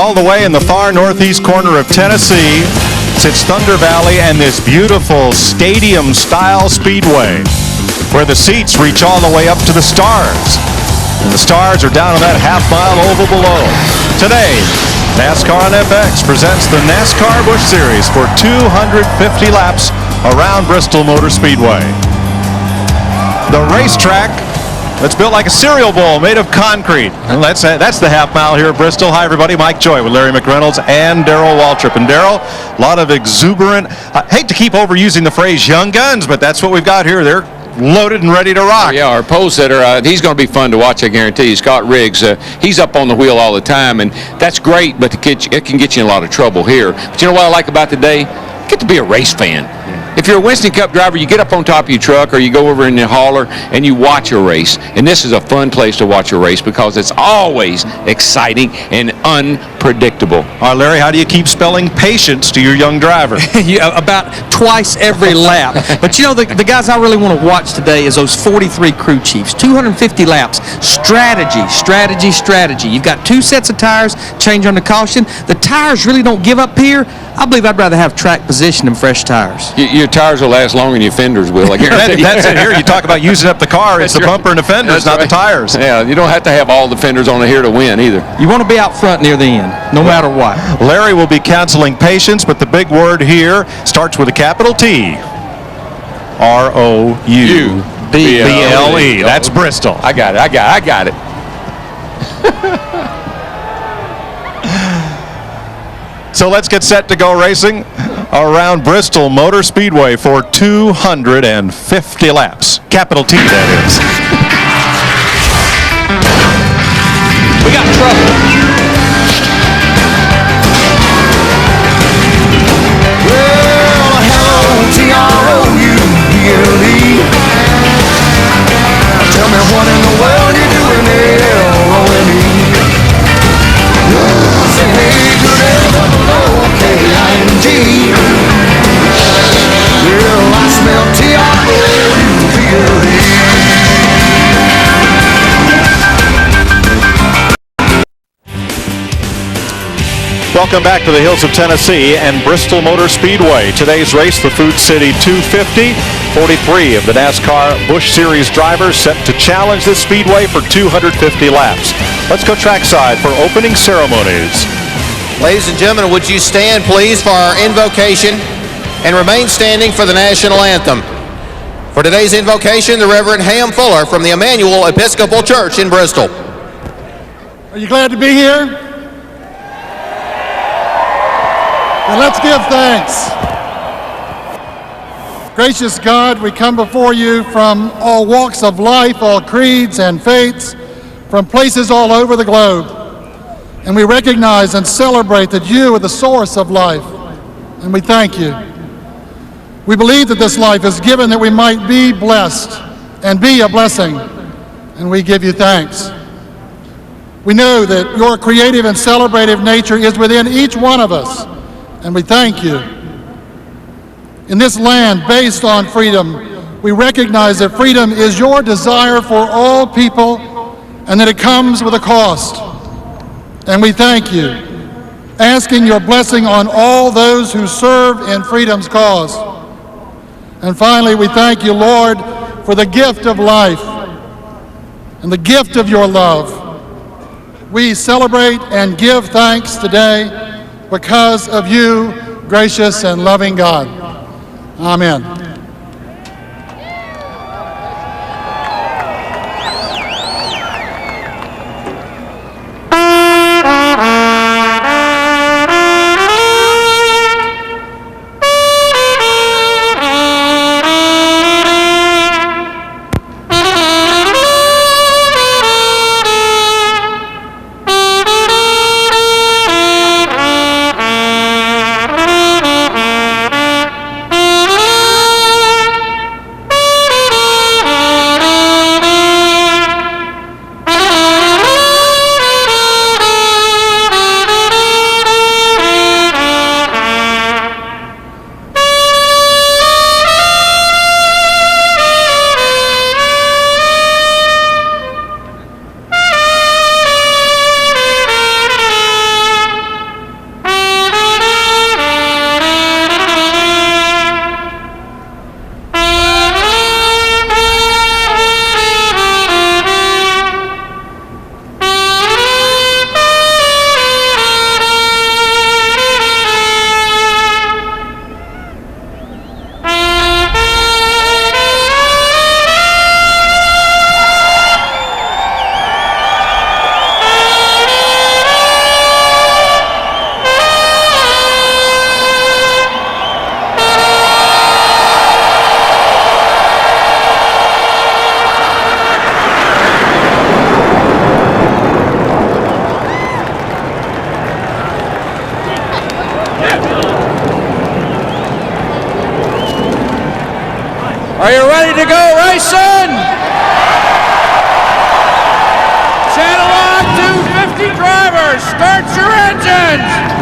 all the way in the far northeast corner of Tennessee sits Thunder Valley and this beautiful stadium-style speedway where the seats reach all the way up to the stars. And the stars are down on that half-mile oval below. Today, NASCAR on FX presents the NASCAR Busch Series for 250 laps around Bristol Motor Speedway. The racetrack that's built like a cereal bowl made of concrete. And that's the half mile here at Bristol. Hi, everybody. Mike Joy with Larry McReynolds and Darrell Waltrip. And Darrell, a lot of exuberant, I hate to keep overusing the phrase young guns, but that's what we've got here. They're loaded and ready to rock. Yeah, our pole setter, he's going to be fun to watch, I guarantee you. Scott Riggs, he's up on the wheel all the time, and that's great, but it can get you in a lot of trouble here. But you know what I like about today? You get to be a race fan. If you're a Winston Cup driver, you get up on top of your truck or you go over in the hauler and you watch a race. And this is a fun place to watch a race because it's always exciting and unpredictable. All right, Larry, how do you keep spelling patience to your young driver? About twice every lap. But you know, the guys I really want to watch today is those 43 crew chiefs. 250 laps. Strategy. You've got two sets of tires, change on the caution. The tires really don't give up here. I believe I'd rather have track position than fresh tires. Your tires will last longer than your fenders will, I guarantee. That's it here. You talk about using up the car. It's the bumper and the fenders, not the tires. Yeah, you don't have to have all the fenders on it here to win either. You want to be out front near the end, no matter what. Larry will be counseling patience, but the big word here starts with a capital T. R-O-U-B-L-E. That's Bristol. I got it. So let's get set to go racing around Bristol Motor Speedway for 250 laps. Capital T, that is. We got trouble. Well, hello, T-R-O-U-B-L-E. Tell me what in the world you doing there, L-O-N-E. Say hey to them, O-K-I-N-G. Well, I smell T-R-O-U-B-L-E. Welcome back to the hills of Tennessee and Bristol Motor Speedway. Today's race, the Food City 250. 43 of the NASCAR Busch Series drivers set to challenge this speedway for 250 laps. Let's go trackside for opening ceremonies. Ladies and gentlemen, would you stand, please, for our invocation and remain standing for the national anthem. For today's invocation, the Reverend Ham Fuller from the Emmanuel Episcopal Church in Bristol. Are you glad to be here? Then let's give thanks. Gracious God, we come before you from all walks of life, all creeds and faiths, from places all over the globe. And we recognize and celebrate that you are the source of life. And we thank you. We believe that this life is given that we might be blessed and be a blessing. And we give you thanks. We know that your creative and celebrative nature is within each one of us. And we thank you. In this land based on freedom, we recognize that freedom is your desire for all people and that it comes with a cost. And we thank you, asking your blessing on all those who serve in freedom's cause. And finally, we thank you, Lord, for the gift of life and the gift of your love. We celebrate and give thanks today because of you, gracious and loving God. Amen. Congratulations!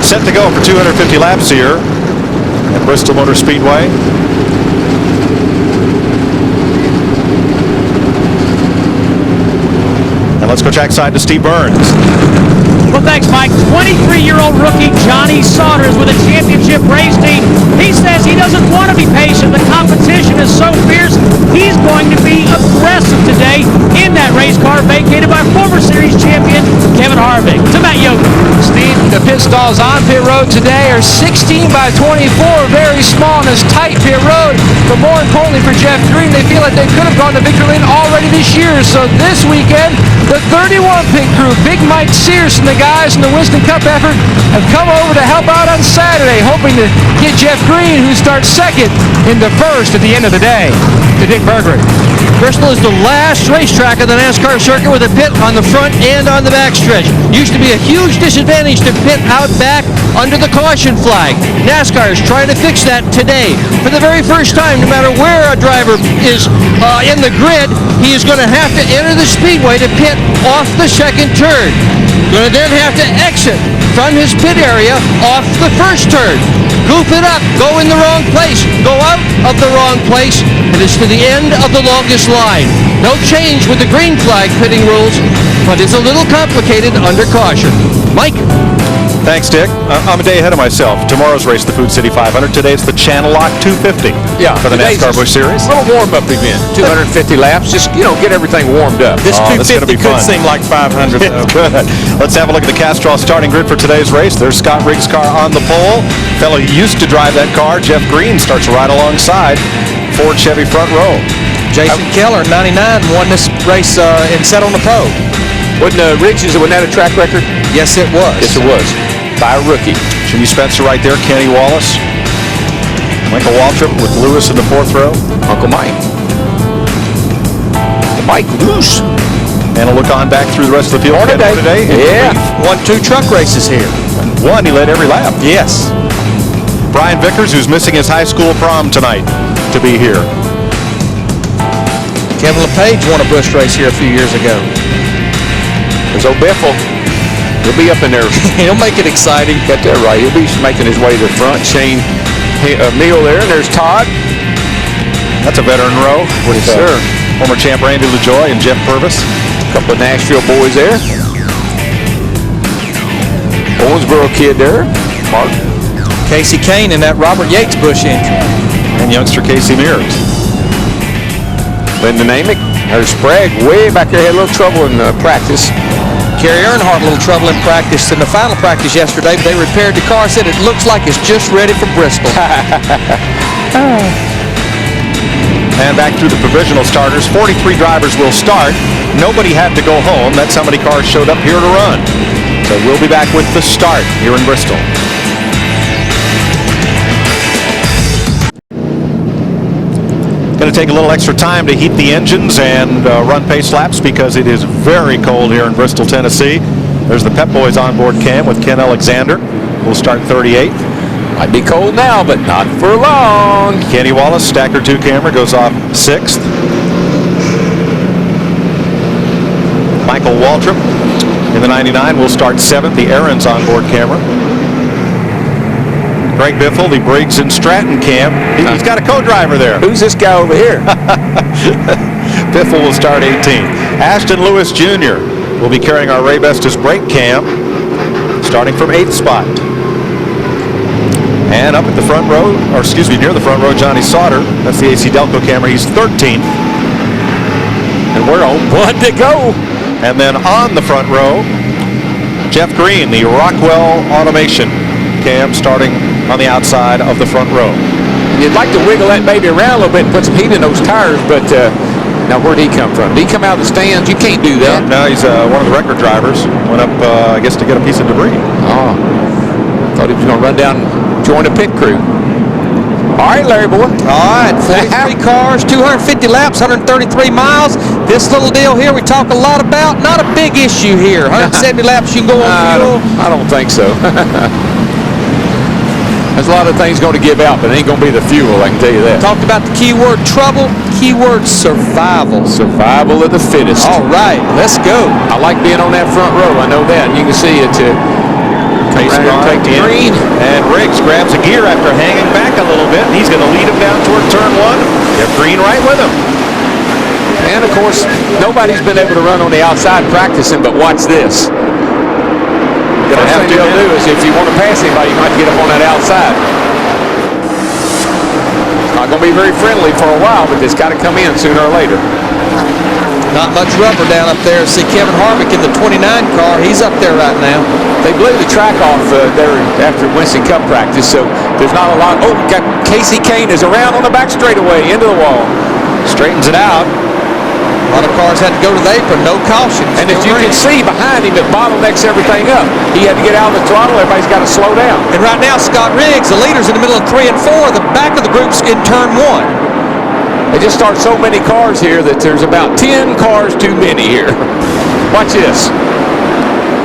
Set to go for 250 laps here at Bristol Motor Speedway. And let's go trackside to Steve Burns. Well, thanks, Mike. 23-year-old rookie Johnny Saunders with a championship race team. He says he doesn't want to be patient. The competition is so fierce, he's going to be aggressive today in that race car vacated by former series champion Kevin Harvick. To Matt Yoder. Steve, the pit stalls on pit road today are 16 by 24, very small in this tight pit road. But more importantly for Jeff Green, they feel like they could have gone to victory lane already this year. So this weekend, the 31 pit crew, Big Mike Sears and the guys in the Winston Cup effort have come over to help out on Saturday, hoping to get Jeff Green, who starts second, into first at the end of the day. To Dick Berggren. Bristol is the last racetrack of the NASCAR circuit with a pit on the front and on the back stretch. Used to be a huge disadvantage to pit out back under the caution flag. NASCAR is trying to fix that today. For the very first time, no matter where a driver is in the grid, he is going to have to enter the speedway to pit off the second turn. Going to then have to exit from his pit area off the first turn. Goof it up, go in the wrong place, go out of the wrong place, and it's to the end of the longest line. No change with the green flag pitting rules, but it's a little complicated under caution. Mike? Thanks, Dick. I'm a day ahead of myself. Tomorrow's race, the Food City 500. Today's the Channellock 250 for the NASCAR Busch Series. A little warm-up event, 250 laps. Just, get everything warmed up. This 250 could seem like 500. It's good. Let's have a look at the Castrol starting grid for today's race. There's Scott Riggs' car on the pole. Fellow who used to drive that car, Jeff Green, starts right alongside Ford Chevy front row. Jason Keller, 99, won this race and sat on the pole. Wasn't that a track record? Yes, it was. Yes, it was. By a rookie. Jimmy Spencer right there, Kenny Wallace. Michael Waltrip with Lewis in the fourth row. Uncle Mike. Mike Loose. And a look on back through the rest of the field. Today. Yeah. Won 2 truck races here. One, he led every lap. Yes. Brian Vickers, who's missing his high school prom tonight, to be here. Kevin LePage won a Busch race here a few years ago. There's old Biffle. He'll be up in there. He'll make it exciting. Got that right. He'll be making his way to the front. Shane Neal there, and there's Todd. That's a veteran row with former champ Randy LaJoy and Jeff Purvis. A couple of Nashville boys there. Owensboro kid there. Mark. Casey Kane in that Robert Yates Busch engine. And youngster Casey Mears. Lyndon Amick. There's Sprague way back there. Had a little trouble in practice. Kerry Earnhardt, a little trouble in practice. In the final practice yesterday, they repaired the car, said it looks like it's just ready for Bristol. And back through the provisional starters, 43 drivers will start. Nobody had to go home. That's how many cars showed up here to run. So we'll be back with the start here in Bristol. Going to take a little extra time to heat the engines and run pace laps because it is very cold here in Bristol, Tennessee. There's the Pep Boys onboard cam with Ken Alexander. We'll start 38th. Might be cold now, but not for long. Kenny Wallace, Stacker 2 camera, goes off 6th. Michael Waltrip in the 99 will start 7th. The Aaron's onboard camera. Greg Biffle, the Briggs and Stratton cam. He's got a co-driver there. Who's this guy over here? Biffle will start 18th. Ashton Lewis Jr. will be carrying our Ray Bestis brake cam, starting from 8th spot. And up at the front row, or excuse me, near the front row, Johnny Sauter. That's the AC Delco camera. He's 13th. And we're on 1 to go. And then on the front row, Jeff Green, the Rockwell Automation cam, starting on the outside of the front row. You'd like to wiggle that baby around a little bit and put some heat in those tires, but now where'd he come from? Did he come out of the stands? You can't do that. No, he's one of the record drivers. Went up, I guess, to get a piece of debris. Oh, thought he was going to run down and join a pit crew. All right, Larry boy. All right, 43 cars, 250 laps, 133 miles. This little deal here we talk a lot about. Not a big issue here. 170 laps, you can go on fuel. I don't think so. There's a lot of things going to give out, but it ain't going to be the fuel, I can tell you that. Talked about the keyword trouble, keyword survival. Survival of the fittest. All right, let's go. I like being on that front row. I know that. You can see it. Pace car take the green. And Riggs grabs a gear after hanging back a little bit. He's going to lead him down toward turn 1. Jeff Green right with him. And, of course, nobody's been able to run on the outside practicing, but watch this. First thing they'll do is if you want to pass anybody, you might get up on that outside. It's not going to be very friendly for a while, but it's got to come in sooner or later. Not much rubber down up there. See Kevin Harvick in the 29 car. He's up there right now. They blew the track off there after Winston Cup practice, so there's not a lot. Oh, got Casey Kane is around on the back straightaway into the wall. Straightens it out. A lot of cars had to go to the apron, no caution. And as you can see behind him, it bottlenecks everything up. He had to get out of the throttle. Everybody's got to slow down. And right now, Scott Riggs, the leader's in the middle of 3 and 4. The back of the group's in turn 1. They just start so many cars here that there's about 10 cars too many here. Watch this.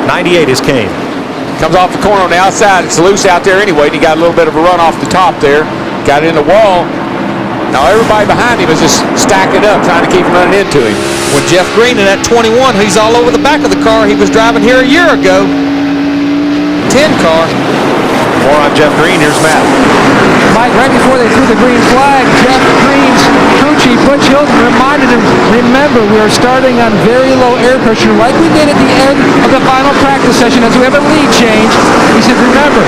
98 is Kane. Comes off the corner on the outside. It's loose out there anyway. And he got a little bit of a run off the top there. Got it in the wall. Now everybody behind him is just stacking up, trying to keep running into him. When Jeff Green in that 21, he's all over the back of the car. He was driving here a year ago. 10 car. More on Jeff Green. Here's Matt. Mike, right before they threw the green flag, Jeff Green's crew chief, Butch Hilton, reminded him, remember, we are starting on very low air pressure like we did at the end of the final practice session as we have a lead change. He said, remember,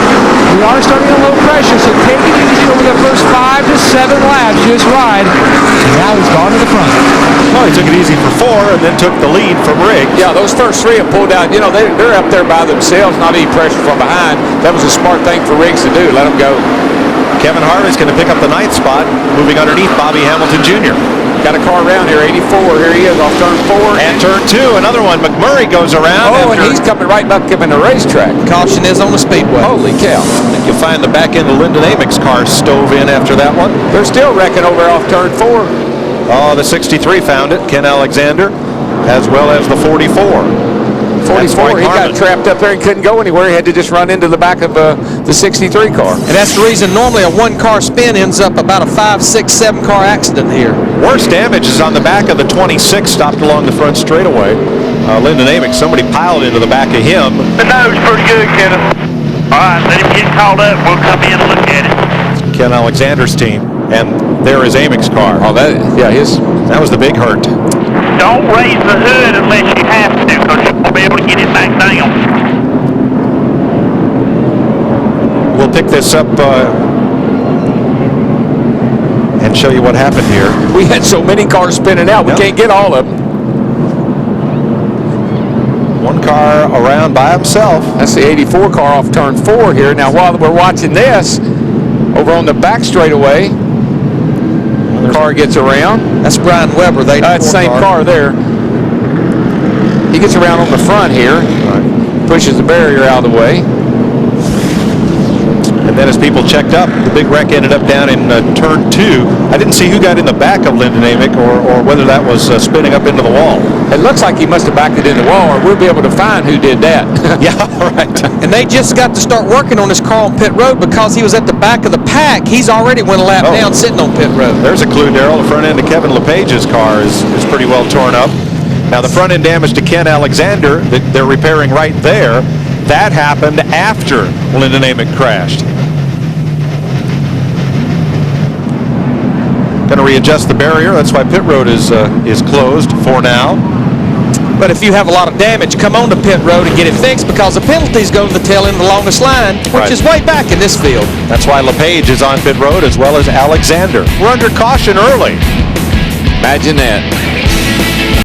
we are starting on low pressure, so take it easy over the first 5 to 7 laps. Just ride. And now he's gone to the front. Well, he took it easy for 4 and then took the lead from Riggs. Yeah, those first 3 have pulled out. You know, they're up there by themselves, not any pressure from behind. That was a smart thing for Riggs to do. Let them go. Kevin Harvick's going to pick up the 9th spot, moving underneath Bobby Hamilton Jr. Got a car around here, 84. Here he is off turn 4. And turn 2, another one. McMurray goes around. Oh, and he's coming right back up in the racetrack. Caution is on the Speedway. Holy cow. And you'll find the back end of Lyndon Amick's car stove in after that one. They're still wrecking over off turn 4. Oh, the 63 found it. Ken Alexander, as well as the 44. 44, he got trapped up there and couldn't go anywhere. He had to just run into the back of the 63 car. And that's the reason normally a 1-car spin ends up about a 5, 6, 7 car accident here. Worst damage is on the back of the 26 stopped along the front straightaway. Lyndon Amick, somebody piled into the back of him. The nose pretty good, Kenneth. All right, let him get called up. We'll come in and look at it. Ken Alexander's team. And there is Amick's car. Oh, that was the big hurt. Don't raise the hood unless you have to, because you won't be able to get it back down. We'll pick this up and show you what happened here. We had so many cars spinning out, we can't get all of them. One car around by himself. That's the 84 car off turn 4 here. Now, while we're watching this, over on the back straightaway, the car gets around. That's Brian Weber. That's the same car there. He gets around on the front here, pushes the barrier out of the way. And then as people checked up, the big wreck ended up down in turn 2. I didn't see who got in the back of Lyndon Amick or whether that was spinning up into the wall. It looks like he must have backed it in the wall, or we'll be able to find who did that. Yeah, right. And they just got to start working on his car on pit road because he was at the back of the pack. He's already went a lap down sitting on pit road. There's a clue, Darrell. The front end of Kevin LePage's car is pretty well torn up. Now, the front end damage to Ken Alexander that they're repairing right there, that happened after Lyndon Amick crashed. Going to readjust the barrier. That's why pit road is closed for now. But if you have a lot of damage, come on to pit road and get it fixed because the penalties go to the tail end of the longest line, which is way back in this field. That's why LePage is on pit road as well as Alexander. We're under caution early. Imagine that.